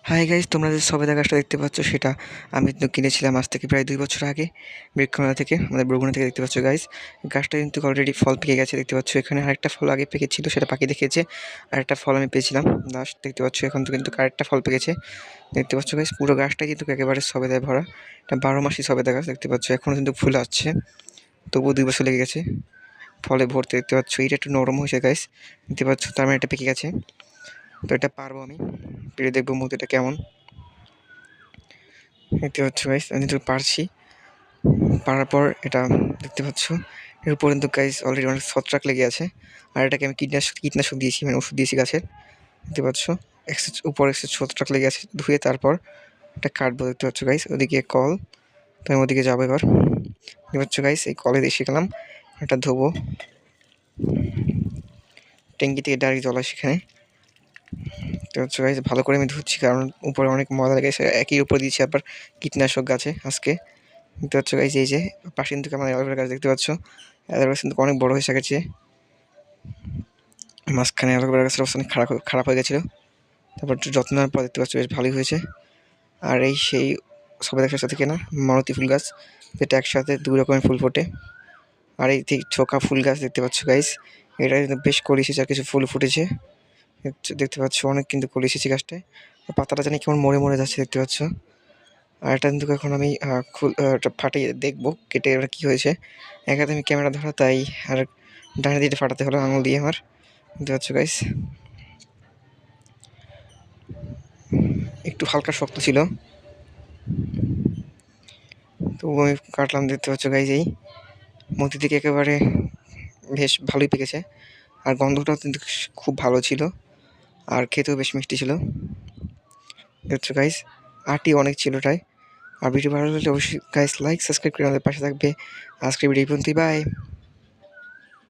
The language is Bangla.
হাই গাইস, তোমরা যে সবেদা গাছটা দেখতে পাচ্ছ সেটা আমি কিন্তু কিনেছিলাম আজ থেকে প্রায় 2 বছর আগে বৃক্ষমেলা থেকে, আমাদের বরগুনা থেকে। দেখতে পাচ্ছ গাইস, গাছটা কিন্তু অলরেডি ফল পেকে গেছে। দেখতে পাচ্ছ এখানে আরেকটা ফল আগে পেকেছিল, সেটা পাখি দেখেছে। আরেকটা ফল আমি পেয়েছিলাম লাস্ট। দেখতে পাচ্ছ এখন তো কিন্তু আরেকটা ফল পেকেছে। দেখতে পাচ্ছ গাইস, পুরো গাছটা কিন্তু একেবারে সবেদায় ভরা। এটা 12 মাসই সবেদা গাছ। দেখতে পাচ্ছ এখনও কিন্তু ফুল আসছে, তবুও 2 বছর লেগে গেছে ফলে ভরতে। দেখতে পাচ্ছ এটা একটু নরম হয়েছে গাইস, দেখতে পাচ্ছ, তার মানে এটা পেকে গেছে। তো এটা পারবো আমি, পেরে দেখবো মধ্যে কেমন। দেখতে পাচ্ছ গাইস, আমি তো পারছি। পারার পর এটা দেখতে পাচ্ছ এর উপর কিন্তু গাইস অলরেডি অনেক ছত্রাক লেগে আছে। আর এটাকে আমি কীটনাশক দিয়েছি, মানে ওষুধ দিয়েছি গাছের। দেখতে পাচ্ছ উপর ছত্রাক লেগে আছে, ধুয়ে তারপর এটা কাটবো। দেখতে পাচ্ছ গাইস, ওদিকে কল, তো আমি ওদিকে যাবো এবার। দেখতে পাচ্ছ গাইস, এই কলে এসে গেলাম, এটা ধোবো। ট্যাঙ্কি থেকে ডাইরেক্ট জল আসে সেখানে। দেখতে পাচ্ছ গাইস, ভালো করে আমি ধুচ্ছি, কারণ উপরে অনেক ময়লা লেগে গেছে। একই উপর দিয়েছি আবার কীটনাশক গাছে আজকে। দেখতে পাচ্ছ গাইস, এই যে পাশে কিন্তু আমার অ্যালোভেরা গাছ। দেখতে পাচ্ছ অ্যালোভেরা গাছ কিন্তু অনেক বড় হয়ে গেছে। মাঝখানে অ্যালোভেরা গাছের অবস্থা অনেক খারাপ হয়ে গেছিলো। তারপর একটু যত্ন নেওয়ার পর দেখতে পাচ্ছ বেশ ভালোই হয়েছে। আর এই সেই সবেদা গাছের সাথে কেনা মালতী ফুল গাছ, যেটা একসাথে 2 রকমের ফুল ফোটে। আর এই চোকা ফুল গাছ দেখতে পাচ্ছ গাইস, এটা কিন্তু বেশ কলি এসেছে আর কিছু ফুল ফুটেছে। দেখতে পাচ্ছ অনেক কিন্তু কলি এসেছে গাছটায়। পাতাটা জানি কেমন মরে মরে যাচ্ছে। দেখতে পাচ্ছ, আর এটা কিন্তু এখন আমি এটা ফাটিয়ে দেখবো কেটে ওটা কী হয়েছে। এক হাতে আমি ক্যামেরা ধরা, তাই আর ডানে দিকে ফাটাতে হলো আঙুল দিয়ে আমার। দেখতে পাচ্ছ গাইস, একটু হালকা শক্ত ছিল, তবু আমি কাটলাম। দেখতে পাচ্ছ গাইস, এই মধ্যে থেকে একেবারে বেশ ভালোই পেকেছে। আর গন্ধটাও কিন্তু খুব ভালো ছিল, আর খেতেও বেশ মিষ্টি ছিল। দেখছো গাইস, আটি অনেক ছিল তাই। আর ভিডিও ভালো লাগলে অবশ্যই গাইস লাইক সাবস্ক্রাইব করে আমাদের পাশে থাকবে। আজকের ভিডিও এই পর্যন্তই, বাই।